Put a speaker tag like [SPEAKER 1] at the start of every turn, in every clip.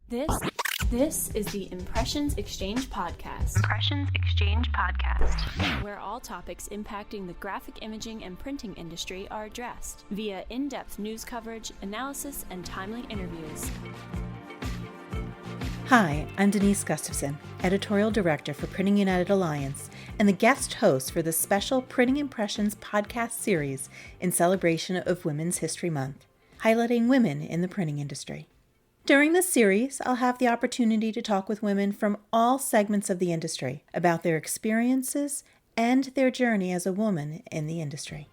[SPEAKER 1] This this is the Impressions Exchange podcast.
[SPEAKER 2] Impressions Exchange podcast,
[SPEAKER 1] where all topics impacting the graphic imaging and printing industry are addressed via in-depth news coverage, analysis, and timely interviews.
[SPEAKER 3] Hi, I'm Denise Gustafson, Editorial Director for Printing United Alliance, and the guest host for the special Printing Impressions podcast series in celebration of Women's History Month, highlighting women in the printing industry. During this series, I'll have the opportunity to talk with women from all segments of the industry about their experiences and their journey as a woman in the industry.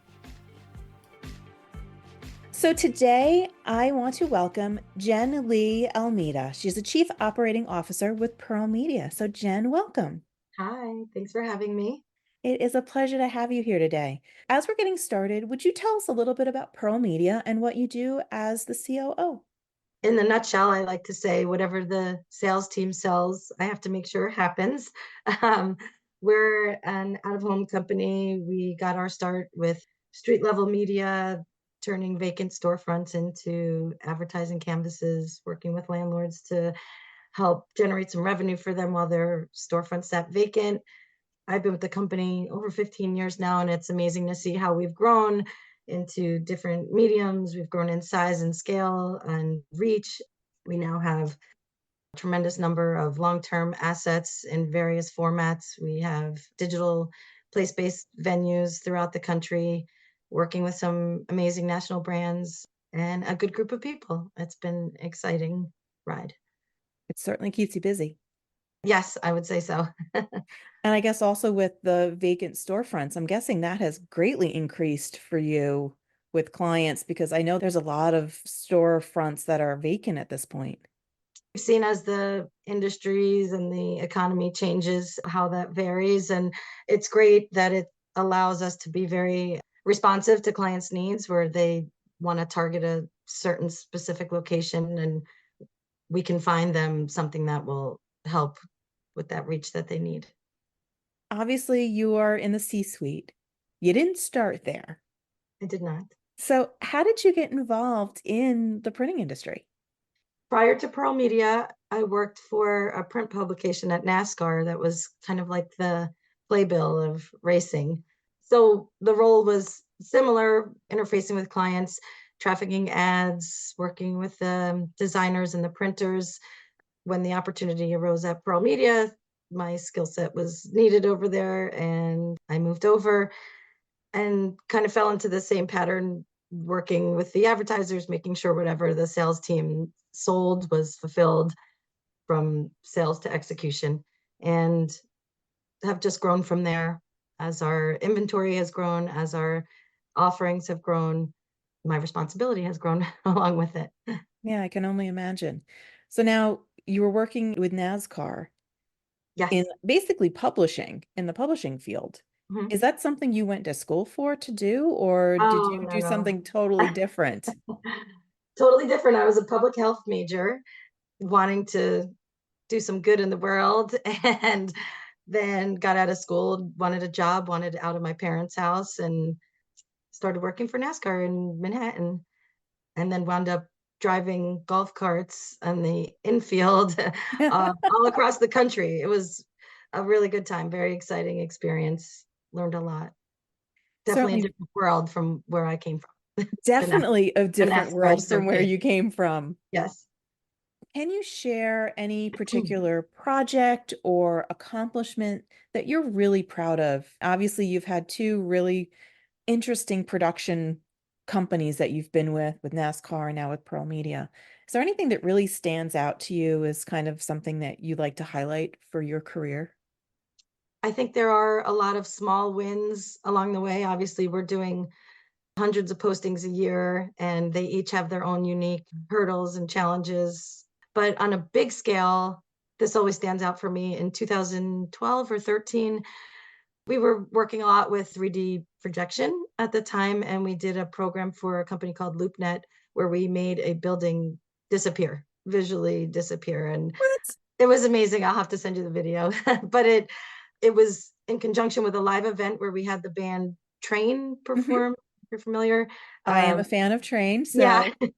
[SPEAKER 3] So today, I want to welcome Jen Lee Almeida. She's the Chief Operating Officer with Pearl Media. So Jen, welcome.
[SPEAKER 4] Hi, thanks for having me.
[SPEAKER 3] It is a pleasure to have you here today. As we're getting started, would you tell us a little bit about Pearl Media and what you do as the COO?
[SPEAKER 4] In the nutshell, I like to say whatever the sales team sells, I have to make sure it happens. Um, we're an out-of-home company. We got our start with street-level media, turning vacant storefronts into advertising canvases, working with landlords to help generate some revenue for them while their storefronts sat vacant. I've been with the company over 15 years now, and it's amazing to see how we've grown into different mediums. We've grown in size and scale and reach. We now have a tremendous number of long-term assets in various formats. We have digital place-based venues throughout the country, working with some amazing national brands and a good group of people. It's been an exciting ride.
[SPEAKER 3] It certainly keeps you busy.
[SPEAKER 4] Yes, I would say so.
[SPEAKER 3] And I guess also with the vacant storefronts, I'm guessing that has greatly increased for you with clients, because I know there's a lot of storefronts that are vacant at this point.
[SPEAKER 4] We've seen as the industries and the economy changes, how that varies. And it's great that it allows us to be very responsive to clients' needs where they want to target a certain specific location, and we can find them something that will help with that reach that they need.
[SPEAKER 3] Obviously, you are in the C-suite. You didn't start there.
[SPEAKER 4] I did not.
[SPEAKER 3] So how did you get involved in the printing industry?
[SPEAKER 4] Prior to Pearl Media, I worked for a print publication at NASCAR that was kind of like the playbill of racing. So the role was similar, interfacing with clients, trafficking ads, working with the designers and the printers. When the opportunity arose at Pearl Media, my skill set was needed over there, and I moved over and kind of fell into the same pattern, working with the advertisers, making sure whatever the sales team sold was fulfilled from sales to execution, and have just grown from there. As our inventory has grown, as our offerings have grown, my responsibility has grown along with it.
[SPEAKER 3] Yeah, I can only imagine. So now you were working with NASCAR
[SPEAKER 4] Yes.
[SPEAKER 3] in basically publishing, in the publishing field.
[SPEAKER 4] Mhm.
[SPEAKER 3] Is that something you went to school for to do, or did
[SPEAKER 4] Oh,
[SPEAKER 3] you do
[SPEAKER 4] no.
[SPEAKER 3] something totally different?
[SPEAKER 4] Totally different. I was a public health major, wanting to do some good in the world, and then got out of school, wanted a job, wanted out of my parents' house, and started working for NASCAR in Manhattan, and then wound up driving golf carts on the infield all across the country. It was a really good time, very exciting experience. Learned a lot. Definitely a
[SPEAKER 3] Certainly,
[SPEAKER 4] different world from where I came from.
[SPEAKER 3] definitely a
[SPEAKER 4] The
[SPEAKER 3] different
[SPEAKER 4] NASCAR
[SPEAKER 3] world from where
[SPEAKER 4] circuit.
[SPEAKER 3] you came from.
[SPEAKER 4] Yes.
[SPEAKER 3] Can you share any particular project or accomplishment that you're really proud of? Obviously, you've had two really interesting production companies that you've been with NASCAR and now with Pearl Media. Is there anything that really stands out to you as kind of something that you'd like to highlight for your career?
[SPEAKER 4] I think there are a lot of small wins along the way. Obviously, we're doing hundreds of postings a year, and they each have their own unique hurdles and challenges. But on a big scale, this always stands out for me. In 2012 or 13, we were working a lot with 3D projection at the time, and we did a program for a company called LoopNet where we made a building disappear, visually disappear. And
[SPEAKER 3] What?
[SPEAKER 4] it was amazing. I'll have to send you the video. But it was in conjunction with a live event where we had the band Train
[SPEAKER 3] Mhm.
[SPEAKER 4] perform. If you're familiar.
[SPEAKER 3] I am a fan of Train,
[SPEAKER 4] Yeah,
[SPEAKER 3] so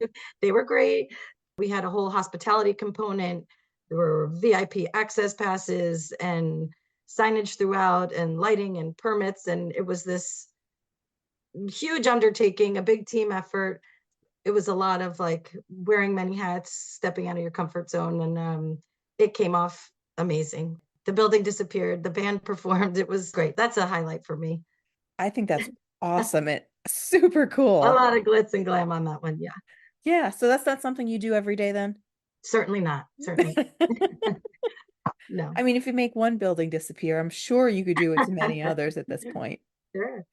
[SPEAKER 4] they were great. We had a whole hospitality component. There were VIP access passes and signage throughout and lighting and permits. And it was this huge undertaking, a big team effort. It was a lot of like wearing many hats, stepping out of your comfort zone. And it came off amazing. The building disappeared, the band performed. It was great. That's a highlight for me.
[SPEAKER 3] I think that's awesome and super
[SPEAKER 4] A
[SPEAKER 3] cool.
[SPEAKER 4] lot of glitz and glam on that one. Yeah.
[SPEAKER 3] Yeah, so that's not something you do every day then?
[SPEAKER 4] Certainly not. Certainly. No.
[SPEAKER 3] I mean, if you make one building disappear, I'm sure you could do it to many others at this point.
[SPEAKER 4] Sure.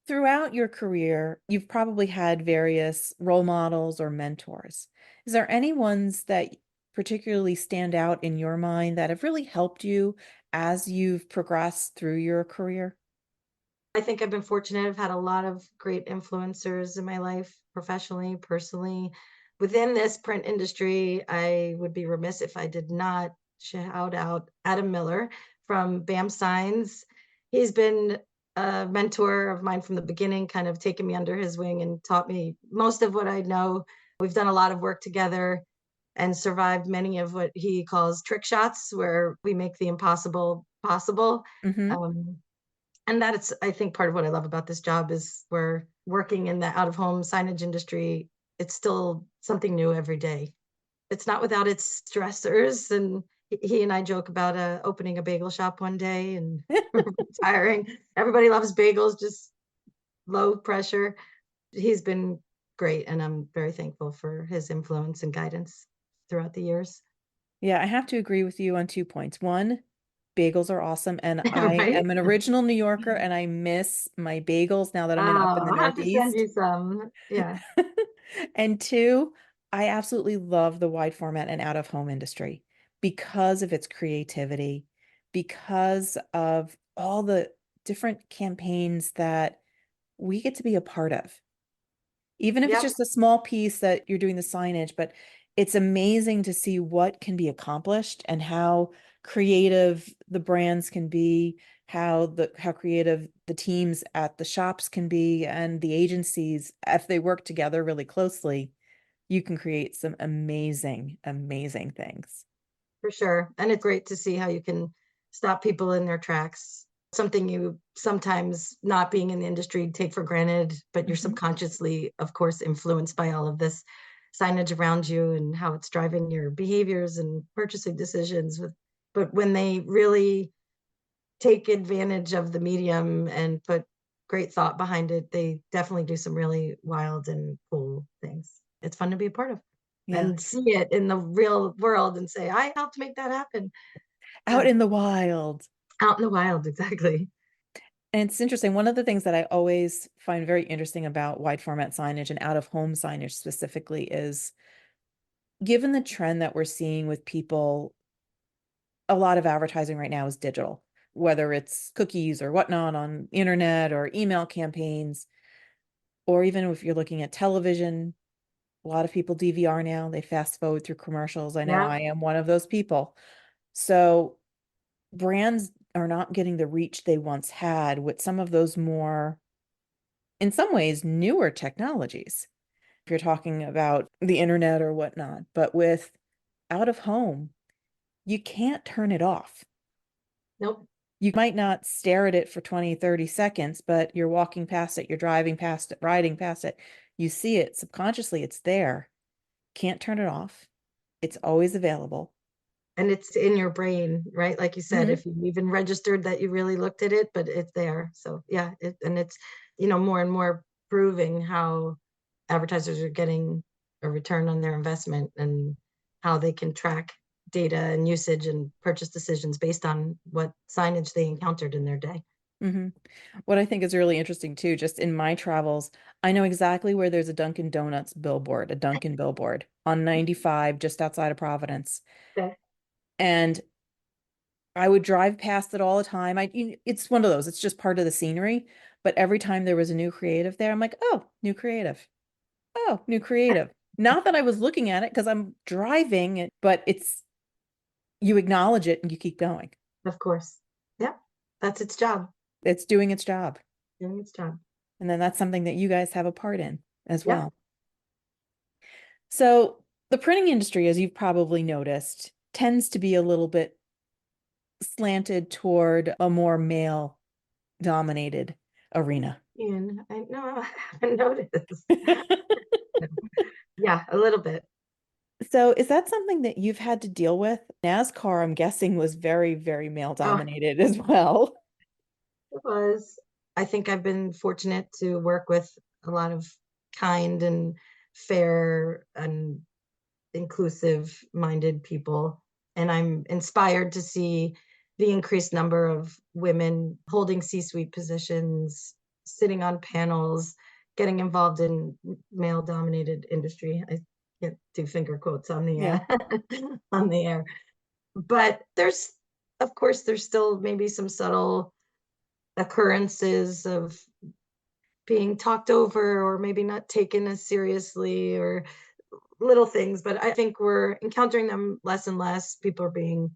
[SPEAKER 3] Throughout your career, you've probably had various role models or mentors. Is there any ones that particularly stand out in your mind that have really helped you as you've progressed through your career?
[SPEAKER 4] I think I've been fortunate. I've had a lot of great influencers in my life, professionally, personally. Within this print industry, I would be remiss if I did not shout out Adam Miller from BAM Signs. He's been a mentor of mine from the beginning, kind of taken me under his wing and taught me most of what I know. We've done a lot of work together and survived many of what he calls trick shots, where we make the impossible possible.
[SPEAKER 3] Hmm.
[SPEAKER 4] Um, and that's, I think, part of what I love about this job is we're working in the out of home signage industry. It's still something new every day. It's not without its stressors. And he and I joke about opening a bagel shop one day and retiring. Everybody loves bagels, just low pressure. He's been great, and I'm very thankful for his influence and guidance throughout the years.
[SPEAKER 3] Yeah, I have to agree with you on 2 points. One, bagels are awesome, and I
[SPEAKER 4] Right?
[SPEAKER 3] am an original New Yorker, and I miss my bagels now that I'm up in the
[SPEAKER 4] I'll have to send
[SPEAKER 3] Northeast.
[SPEAKER 4] you some. Yeah.
[SPEAKER 3] And two, I absolutely love the wide format and out of home industry because of its creativity, because of all the different campaigns that we get to be a part of. Even if it's
[SPEAKER 4] Yep.
[SPEAKER 3] just a small piece that you're doing the signage, but it's amazing to see what can be accomplished and how creative the brands can be, how creative the teams at the shops can be, and the agencies, if they work together really closely, you can create some amazing, amazing things.
[SPEAKER 4] For sure. And it's great to see how you can stop people in their tracks. Something you sometimes, not being in the industry, take for granted, but you're
[SPEAKER 3] Mhm.
[SPEAKER 4] subconsciously, of course, influenced by all of this signage around you and how it's driving your behaviors and purchasing decisions. But when they really take advantage of the medium and put great thought behind it, they definitely do some really wild and cool things. It's fun to be a part of
[SPEAKER 3] Yeah.
[SPEAKER 4] and see it in the real world and say, I helped make that happen.
[SPEAKER 3] Out
[SPEAKER 4] Yeah,
[SPEAKER 3] in the wild.
[SPEAKER 4] out in the wild, exactly.
[SPEAKER 3] And it's interesting. One of the things that I always find very interesting about wide format signage and out of home signage specifically is given the trend that we're seeing with people, a lot of advertising right now is digital, whether it's cookies or whatnot on internet or email campaigns, or even if you're looking at television, a lot of people DVR now, they fast forward through commercials. I know
[SPEAKER 4] Yeah,
[SPEAKER 3] I am one of those people. So brands are not getting the reach they once had with some of those more, in some ways, newer technologies. If you're talking about the internet or whatnot, but with out of home, you can't turn it off.
[SPEAKER 4] nope.
[SPEAKER 3] You might not stare at it for 20, 30 seconds, but you're walking past it, you're driving past it, riding past it. You see it subconsciously, it's there. Can't turn it off. It's always available.
[SPEAKER 4] And it's in your brain, right? Like you said,
[SPEAKER 3] Hmm.
[SPEAKER 4] if you even registered that you really looked at it, but it's there. So yeah, and it's, you know, more and more proving how advertisers are getting a return on their investment and how they can track data and usage and purchase decisions based on what signage they encountered in their day.
[SPEAKER 3] Hmm. What I think is really interesting too, just in my travels, I know exactly where there's a Dunkin' Donuts billboard, a Dunkin' billboard on 95 just outside of Providence.
[SPEAKER 4] Okay.
[SPEAKER 3] And I would drive past it all the time. It's one of those, it's just part of the scenery. But every time there was a new creative there, I'm like, oh, new creative. Oh, new creative. Not that I was looking at it because I'm driving it, but you acknowledge it and you keep going.
[SPEAKER 4] Of course. Yeah. That's its job,
[SPEAKER 3] It's doing its job.
[SPEAKER 4] doing its job.
[SPEAKER 3] And then that's something that you guys have a part in as
[SPEAKER 4] Yep.
[SPEAKER 3] well. So The printing industry, as you've probably noticed, tends to be a little bit slanted toward a more male dominated arena.
[SPEAKER 4] And I know I haven't noticed. Yeah, a little bit.
[SPEAKER 3] So is that something that you've had to deal with? NASCAR, I'm guessing, was very, very male
[SPEAKER 4] Oh,
[SPEAKER 3] dominated as well.
[SPEAKER 4] it was. I think I've been fortunate to work with a lot of kind and fair and inclusive minded people. And I'm inspired to see the increased number of women holding C-suite positions, sitting on panels, getting involved in male dominated industry. I can't do finger quotes on the
[SPEAKER 3] Yeah.
[SPEAKER 4] on the air. But there's, of course, there's still maybe some subtle occurrences of being talked over or maybe not taken as seriously or little things, but I think we're encountering them less and less. People are being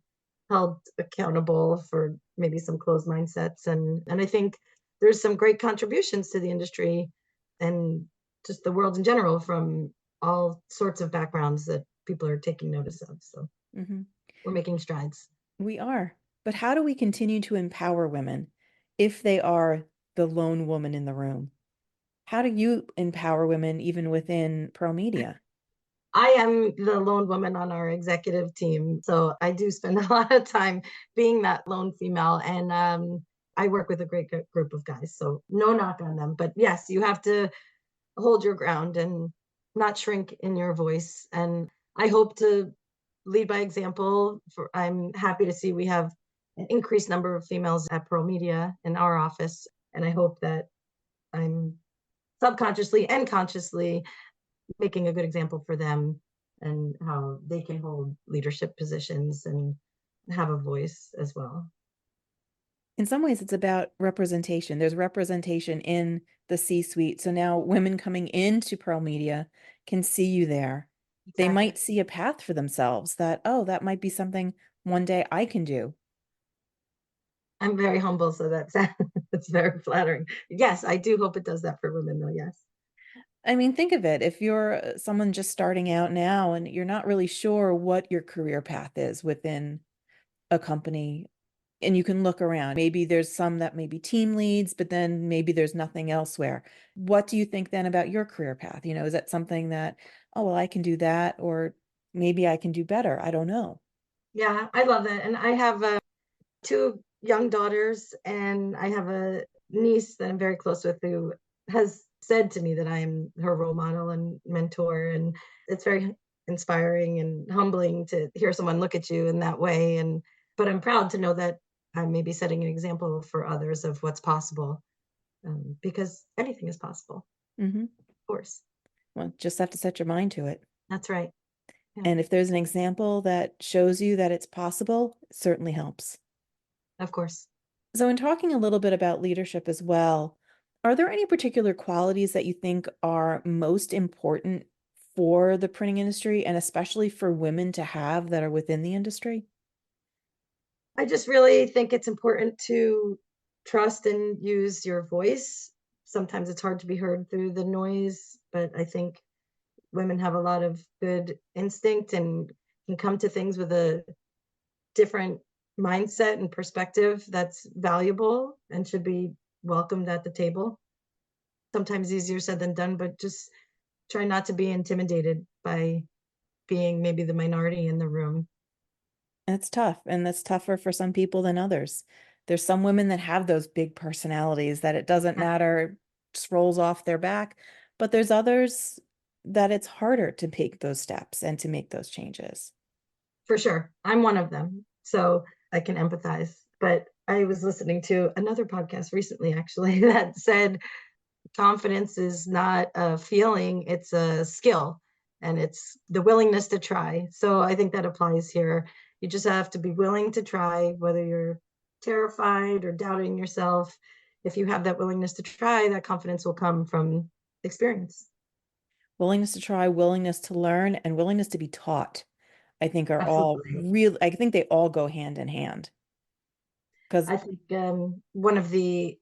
[SPEAKER 4] held accountable for maybe some closed mindsets, and I think there's some great contributions to the industry and just the world in general from all sorts of backgrounds that people are taking notice of. So
[SPEAKER 3] Hmm.
[SPEAKER 4] we're making strides.
[SPEAKER 3] We are. But how do we continue to empower women if they are the lone woman in the room? How do you empower women even within pro media?
[SPEAKER 4] I am the lone woman on our executive team, so I do spend a lot of time being that lone female, and I work with a great group of guys, so no knock on them. But yes, you have to hold your ground and not shrink in your voice. And I hope to lead by example. I'm happy to see we have an increased number of females at Pro Media in our office, and I hope that I'm subconsciously and consciously making a good example for them and how they can hold leadership positions and have a voice as well.
[SPEAKER 3] In some ways, it's about representation. There's representation in the C-suite. So now women coming into pro media can see you there. They
[SPEAKER 4] Exactly.
[SPEAKER 3] might see a path for themselves that, oh, that might be something one day I can do.
[SPEAKER 4] I'm very humble, so that's that's very flattering. Yes, I do hope it does that for women, though. Yes.
[SPEAKER 3] I mean, think of it. If you're someone just starting out now and you're not really sure what your career path is within a company, and you can look around, maybe there's some that may be team leads, but then maybe there's nothing elsewhere. What do you think then about your career path? Is that something that, oh, well, I can do that, or maybe I can do better? I don't know.
[SPEAKER 4] Yeah, I love that. And I have two young daughters, and I have a niece that I'm very close with who has said to me that I'm her role model and mentor. And it's very inspiring and humbling to hear someone look at you in that way. And but I'm proud to know that I'm maybe setting an example for others of what's possible, because anything is possible,
[SPEAKER 3] Hmm.
[SPEAKER 4] of course.
[SPEAKER 3] Well, just have to set your mind to it.
[SPEAKER 4] That's right. Yeah,
[SPEAKER 3] And if there's an example that shows you that it's possible, it certainly helps.
[SPEAKER 4] of course.
[SPEAKER 3] So, in talking a little bit about leadership as well, are there any particular qualities that you think are most important for the printing industry and especially for women to have that are within the industry?
[SPEAKER 4] I just really think it's important to trust and use your voice. Sometimes it's hard to be heard through the noise, but I think women have a lot of good instinct and can come to things with a different mindset and perspective that's valuable and should be welcomed at the table. Sometimes easier said than done, but just try not to be intimidated by being maybe the minority in the room.
[SPEAKER 3] That's tough, and that's tougher for some people than others. There's some women that have those big personalities that it doesn't matter, just rolls off their back, but there's others that it's harder to take those steps and to make those changes.
[SPEAKER 4] For sure. I'm one of them. So I can empathize. But I was listening to another podcast recently, actually, that said confidence is not a feeling, it's a skill and it's the willingness to try. So I think that applies here. You just have to be willing to try, whether you're terrified or doubting yourself. If you have that willingness to try, that confidence will come from experience.
[SPEAKER 3] Willingness to try, willingness to learn, and willingness to be taught, I think are all
[SPEAKER 4] Absolutely.
[SPEAKER 3] real. I think they all go hand in hand. Because
[SPEAKER 4] I think one of the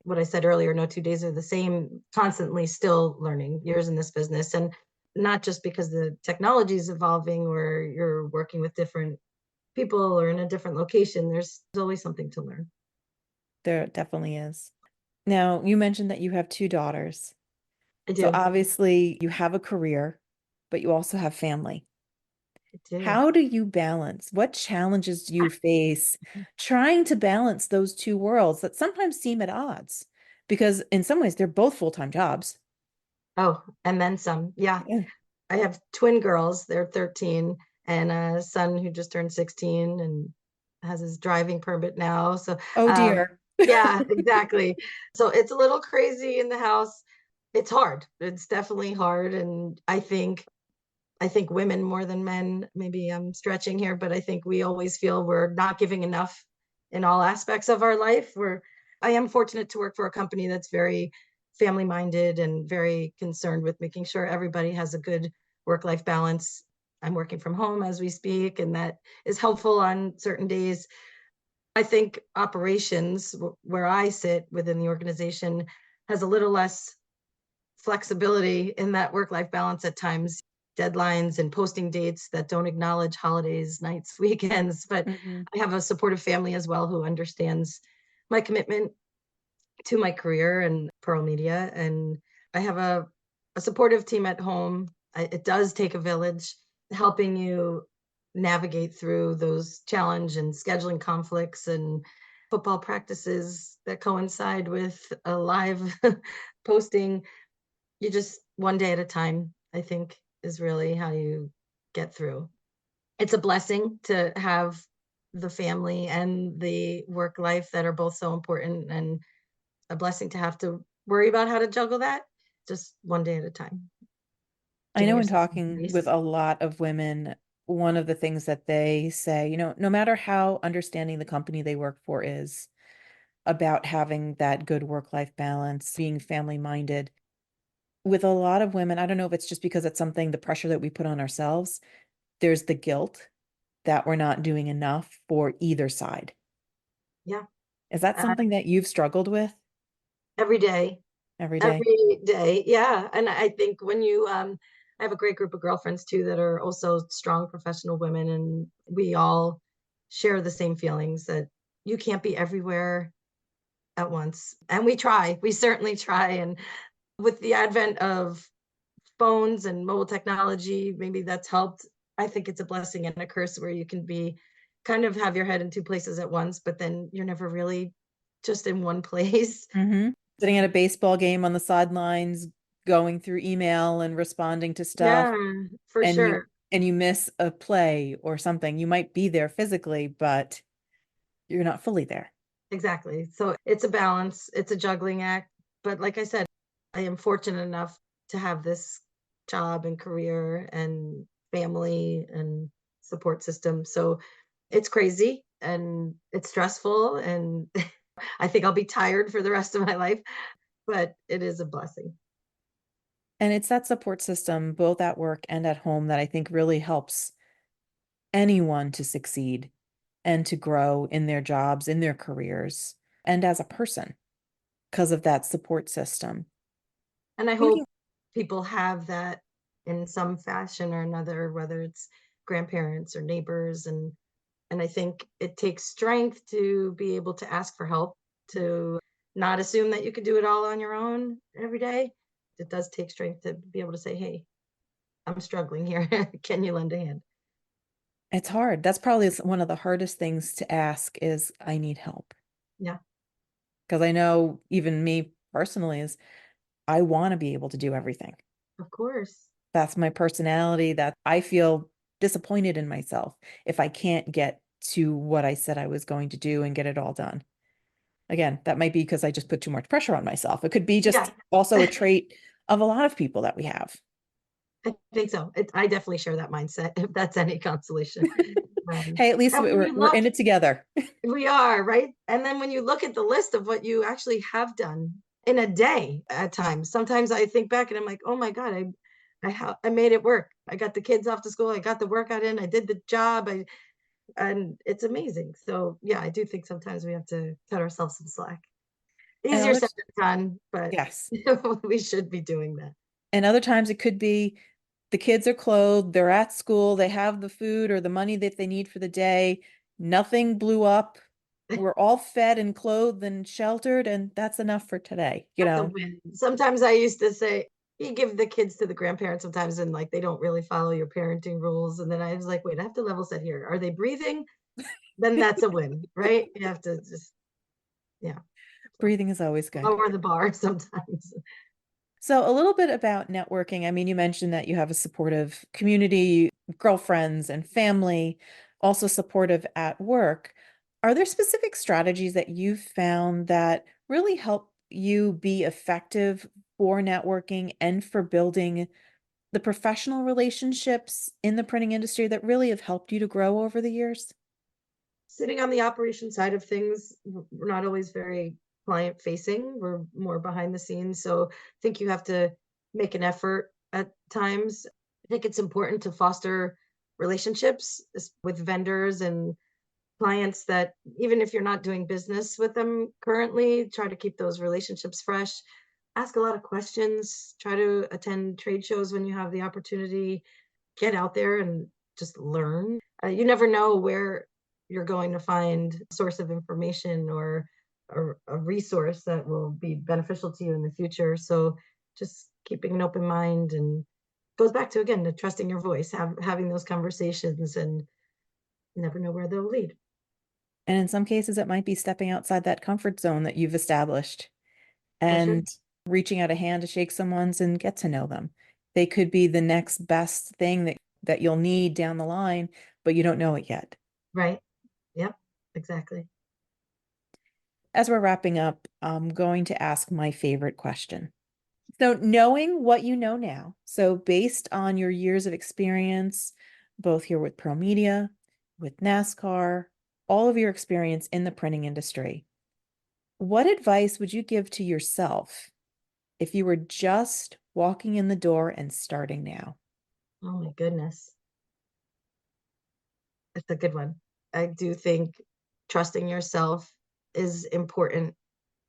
[SPEAKER 4] what I said earlier, no 2 days are the same, constantly still learning, years in this business. And not just because the technology is evolving or you're working with different people or in a different location. There's always something to learn.
[SPEAKER 3] There definitely is. Now, you mentioned that you have two daughters.
[SPEAKER 4] I
[SPEAKER 3] So
[SPEAKER 4] do.
[SPEAKER 3] obviously you have a career, but you also have family.
[SPEAKER 4] I do.
[SPEAKER 3] How do you balance? What challenges do you face trying to balance those two worlds that sometimes seem at odds? Because in some ways they're both full-time jobs.
[SPEAKER 4] Oh, and then some. Yeah.
[SPEAKER 3] Yeah.
[SPEAKER 4] I have twin girls. They're 13 and a son who just turned 16 and has his driving permit now. So,
[SPEAKER 3] Oh dear.
[SPEAKER 4] yeah, exactly. So it's a little crazy in the house. It's hard. It's definitely hard. And I think women more than men, maybe I'm stretching here, but I think we always feel we're not giving enough in all aspects of our life. I am fortunate to work for a company that's very family minded and very concerned with making sure everybody has a good work life balance. I'm working from home as we speak, and that is helpful on certain days. I think operations, where I sit within the organization, has a little less flexibility in that work life balance at times, deadlines and posting dates that don't acknowledge holidays, nights, weekends. But
[SPEAKER 3] Mhm.
[SPEAKER 4] I have a supportive family as well who understands my commitment to my career and Pearl Media. And I have a supportive team at home. It does take a village helping you navigate through those challenge and scheduling conflicts and football practices that coincide with a live posting. You just one day at a time, I think, is really how you get through. It's a blessing to have the family and the work life that are both so important, and a blessing to have to worry about how to juggle that just one day at a time,
[SPEAKER 3] I
[SPEAKER 4] giving
[SPEAKER 3] know in
[SPEAKER 4] yourself some
[SPEAKER 3] talking with
[SPEAKER 4] grace.
[SPEAKER 3] a lot of women, one of the things that they say, no matter how understanding the company they work for is about having that good work-life balance, being family-minded, with a lot of women, I don't know if it's just because it's something, the pressure that we put on ourselves, there's the guilt that we're not doing enough for either side.
[SPEAKER 4] Yeah.
[SPEAKER 3] Is that
[SPEAKER 4] uh,
[SPEAKER 3] something that you've struggled with
[SPEAKER 4] every day.
[SPEAKER 3] every day?
[SPEAKER 4] Every day, yeah. And I think when you I have a great group of girlfriends too that are also strong professional women, and we all share the same feelings that you can't be everywhere at once. And we try. We certainly try. And with the advent of phones and mobile technology, maybe that's helped. I think it's a blessing and a curse where you can be kind of have your head in two places at once, but then you're never really just in one place.
[SPEAKER 3] Mhm. Sitting at a baseball game on the sidelines, going through email and responding to stuff,
[SPEAKER 4] Yeah, for
[SPEAKER 3] and
[SPEAKER 4] sure.
[SPEAKER 3] you miss a play or something. You might be there physically, but you're not fully there.
[SPEAKER 4] Exactly. So it's a balance, it's a juggling act. But like I said, I am fortunate enough to have this job and career and family and support system. So it's crazy and it's stressful. And I think I'll be tired for the rest of my life, but it is a blessing.
[SPEAKER 3] And it's that support system, both at work and at home, that I think really helps anyone to succeed and to grow in their jobs, in their careers, and as a person because of that support system.
[SPEAKER 4] And I
[SPEAKER 3] Thinking,
[SPEAKER 4] hope people have that in some fashion or another, whether it's grandparents or neighbors. And I think it takes strength to be able to ask for help, to not assume that you could do it all on your own every day. It does take strength to be able to say, hey, I'm struggling here. Can you lend a hand?
[SPEAKER 3] it's hard. That's probably one of the hardest things to ask is, I need help.
[SPEAKER 4] Yeah,
[SPEAKER 3] Because I know even me personally is I want to be able to do everything.
[SPEAKER 4] of course.
[SPEAKER 3] That's my personality, that I feel disappointed in myself if I can't get to what I said I was going to do and get it all done. Again, that might be because I just put too much pressure on myself. It could be
[SPEAKER 4] Yeah,
[SPEAKER 3] just also a trait of a lot of people that we have.
[SPEAKER 4] I think so. I definitely share that mindset, if that's any consolation.
[SPEAKER 3] Hey, at least
[SPEAKER 4] And when
[SPEAKER 3] we're in it together.
[SPEAKER 4] we are, right? And then when you look at the list of what you actually have done in a day at times, sometimes I think back and I'm like, oh my God, I made it work. I got the kids off to school. I got the workout in. I did the job. And it's amazing. So yeah, I do think sometimes we have to cut ourselves some slack.
[SPEAKER 3] And
[SPEAKER 4] Easier said
[SPEAKER 3] others,
[SPEAKER 4] than done, but
[SPEAKER 3] yes.
[SPEAKER 4] we should be doing that.
[SPEAKER 3] And other times it could be the kids are clothed, they're at school, they have the food or the money that they need for the day. Nothing blew up. We're all fed and clothed and sheltered, and that's enough for today,
[SPEAKER 4] That's a win. Sometimes I used to say, you give the kids to the grandparents sometimes and like they don't really follow your parenting rules. And then I was like, wait, I have to level set here. Are they breathing? Then that's a win, right? You have to just, yeah,
[SPEAKER 3] Breathing is always good.
[SPEAKER 4] lower the bar sometimes.
[SPEAKER 3] So a little bit about networking. I mean, you mentioned that you have a supportive community, girlfriends and family, also supportive at work. Are there specific strategies that you've found that really help you be effective for networking and for building the professional relationships in the printing industry that really have helped you to grow over the years?
[SPEAKER 4] Sitting on the operation side of things, we're not always very client facing. We're more behind the scenes. So I think you have to make an effort at times. I think it's important to foster relationships with vendors and clients that even if you're not doing business with them currently, try to keep those relationships fresh. Ask a lot of questions, try to attend trade shows when you have the opportunity, get out there and just learn. You never know where you're going to find a source of information or a resource that will be beneficial to you in the future. So just keeping an open mind and goes back to again to trusting your voice, having those conversations and you never know where they'll lead.
[SPEAKER 3] And in some cases, it might be stepping outside that comfort zone that you've established
[SPEAKER 4] For sure.
[SPEAKER 3] and reaching out a hand to shake someone's and get to know them. They could be the next best thing that you'll need down the line, but you don't know it yet.
[SPEAKER 4] Right. Yep. Exactly.
[SPEAKER 3] As we're wrapping up, I'm going to ask my favorite question. So, knowing what you know now, so based on your years of experience, both here with Pro Media, with NASCAR, all of your experience in the printing industry, what advice would you give to yourself if you were just walking in the door and starting now?
[SPEAKER 4] Oh my goodness. That's a good one. I do think trusting yourself is important.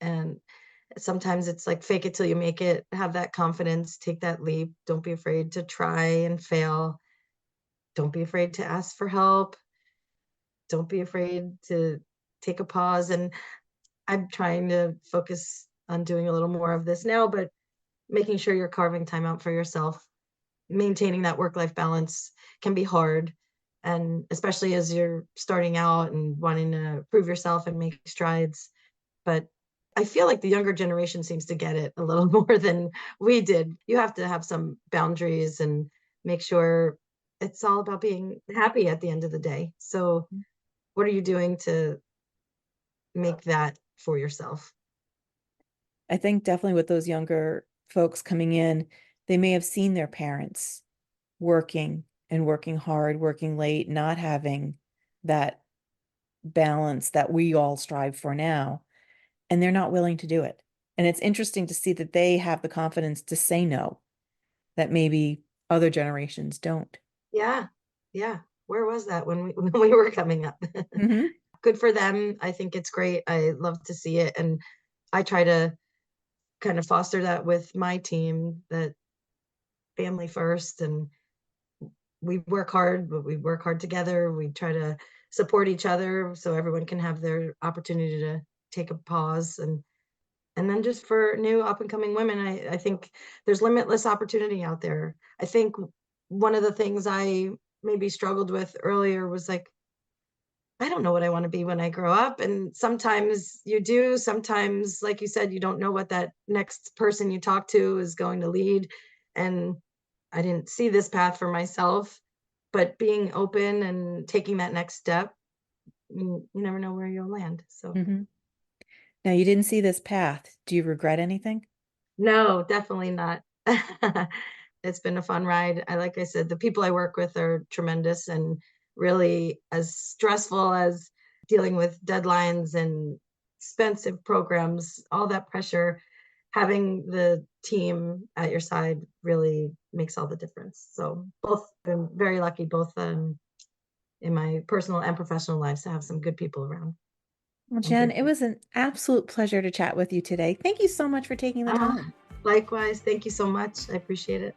[SPEAKER 4] And sometimes it's like fake it till you make it, have that confidence, take that leap. Don't be afraid to try and fail. Don't be afraid to ask for help. Don't be afraid to take a pause. And I'm trying to focus on doing a little more of this now, but making sure you're carving time out for yourself. Maintaining that work-life balance can be hard. And especially as you're starting out and wanting to prove yourself and make strides. But I feel like the younger generation seems to get it a little more than we did. You have to have some boundaries and make sure it's all about being happy at the end of the day. So, what are you doing to make that for yourself?
[SPEAKER 3] I think definitely with those younger folks coming in, they may have seen their parents working and working hard, working late, not having that balance that we all strive for now, and they're not willing to do it. And it's interesting to see that they have the confidence to say no, that maybe other generations don't.
[SPEAKER 4] Yeah. Yeah. Where was that when we when we were coming up?
[SPEAKER 3] Hmm.
[SPEAKER 4] Good for them. I think it's great. I love to see it and I try to kind of foster that with my team that family first and we work hard, but we work hard together. We try to support each other so everyone can have their opportunity to take a pause and then just for new up and coming women, I think there's limitless opportunity out there. I think one of the things I maybe struggled with earlier was like, I don't know what I want to be when I grow up. And sometimes you do, sometimes, like you said, you don't know what that next person you talk to is going to lead. And I didn't see this path for myself, but being open and taking that next step, you never know where you'll land. So,
[SPEAKER 3] Hmm. Now, you didn't see this path. Do you regret anything?
[SPEAKER 4] no, definitely not. It's been a fun ride. Like I said, the people I work with are tremendous and really as stressful as dealing with deadlines and expensive programs, all that pressure, having the team at your side really makes all the difference. So both been very lucky, both in my personal and professional lives to have some good people around.
[SPEAKER 3] Well,
[SPEAKER 4] I'm
[SPEAKER 3] Jen, it
[SPEAKER 4] grateful.
[SPEAKER 3] was an absolute pleasure to chat with you today. Thank you so much for taking the
[SPEAKER 4] Ah,
[SPEAKER 3] time.
[SPEAKER 4] likewise, thank you so much. I appreciate it.